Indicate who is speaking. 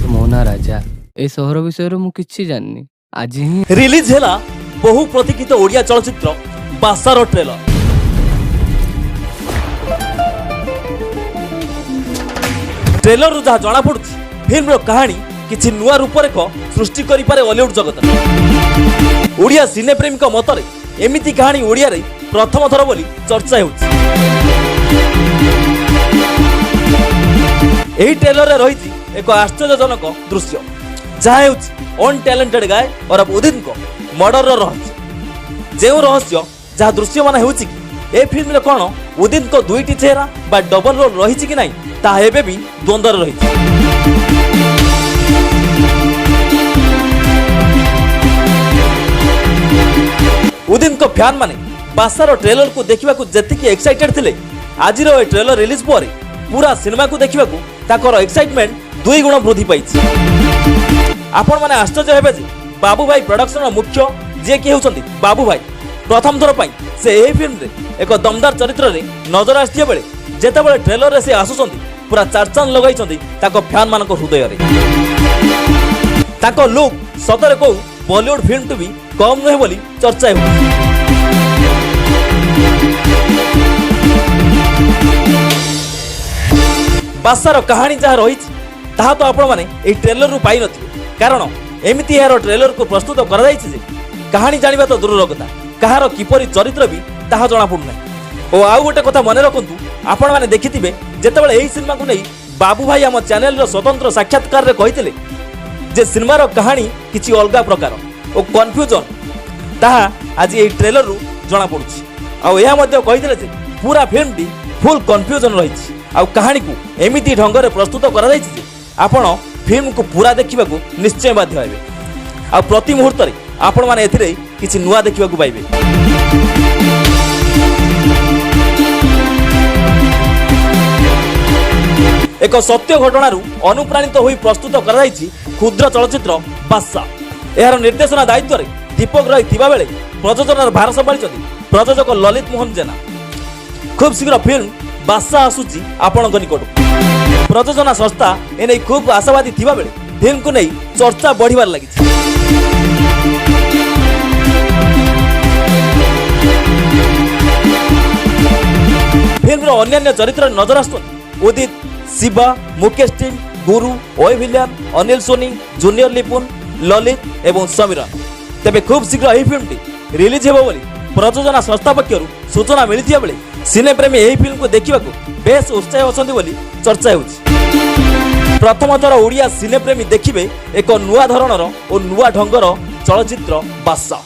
Speaker 1: मोना राजा ए सहर विषय मु किछि जाननी आज ही
Speaker 2: रिलीज है बहु प्रतीक्षित ओडिया चलचित्र बासार ट्रेलर। ट्रेलर रु जहाँ जना पड़ुछि फिल्म रो कहानी किछि नुआ रूपरेख सृष्टि करि पारे बॉलीवुड जगत। ओडिया सिने प्रेमी मतरे एमिति कहानी ओडिया रे प्रथम थर बोली चर्चा हेउछि। एही ट्रेलर रे रहिछि एक आश्चर्यजनक दृश्य जहाँ हेउछि अनटैलेंटेड गाय और उदित को मर्डर रहस्य। जो रहस्य जहाँ दृश्य मान हेउछि कि ए फिल्म रे कोन उदित को दुईटी चेहरा बा डबल रोल रहिछि कि नहीं ता एबे भी द्वंद्व रहिछि। उदित को फैन माने बासार ट्रेलर को देखा जेतिकी एक्साइटेड थिले आज ट्रेलर रिलीज पर पूरा सिनेमा को देखा ताकर एक्साइटमेंट 2 गुण वृद्धि पाई। आपण माने आश्चर्य हेबे जे बाबू भाई प्रोडक्शन मुख्य जे कि होउछंती बाबू भाई प्रथम थर पई से एही फिल्म रे एक दमदार चरित्र रे नजर आस्थिया बेले जेतेबेले ट्रेलर रे से आसुछंती पूरा चारचान लगाइछंती ताको फैन मानक हृदय रे। ताको लुक सतरे को बॉलीवुड फिल्म टू भी कम नहे बोली चर्चा हेउछि। बासार कहानी जहाँ रही ताहा तो आपण माने ए ट्रेलर रु पाई नथिबे कारण एमिति यार ट्रेलर को प्रस्तुत करा जायछि जे कहानी जानिबा तो दूर कथा कहार किपरि चरित्र भी ताहा जणा पडु नै। ओ आउ गोटे कथा मने रखंतु आपण माने देखिथिबे जेतेबेले एही सिनेमा को नै बाबू भाई हम चैनल रो स्वतंत्र साक्षात्कार रे कहिथिले जे सिनेमा रो कहानी किछि अलगा प्रकार ओ कन्फ्यूजन ताहा आज ए ट्रेलर रु जणा पडुछि। आ एहा मध्ये कहिथिले जे पूरा फिल्म टी फुल कन्फ्यूजन रहिछि आ कहानी को एमिति ढंग रे प्रस्तुत करा जायछि जे आपण फिल्म को पूरा देखा निश्चय बाध्य हेबे आ प्रति मुहूर्त रे आपण माने एथिरे किछि नुआ देखिबा को पाइबे। एक सत्य घटना रु अनुप्राणित होई प्रस्तुत करा जायछि क्षुद्र चलचित्र बासा। एहार निर्देशना दायित्व रे दीपक राय थिबा बेले प्रयोजनार भार संभाळिछथि प्रयोजक ललित मोहन जेना। खूब शीघ्र फिल्म बासा आसुची आपणक निकट। प्रयोजना संस्था एने खूब आशावादी थिबा बेले फिल्म को नहीं चर्चा बढ़िबार लागि। फिल्म रो अन्य चरित्र नजर आसुछन उदित शिवा मुकेश टीम गुरु ओय विलियम अनिल सोनी जूनियर लिपुन ललित एवं समीरन। तेबे खूब शीघ्र एही फिल्म टी रिलीज हेबो बोली प्रयोजना संस्था पक्षरु सूचना मिलिथिया बेले सिने प्रेमी एही फिल्म को देखा बेस उत्साह अछंती बोली चर्चा हेउछि। प्रथम थर ओडिया सिने प्रेमी देखिबे एक नुआ धरणर और नुआ ढंगर चलचित्र बासा।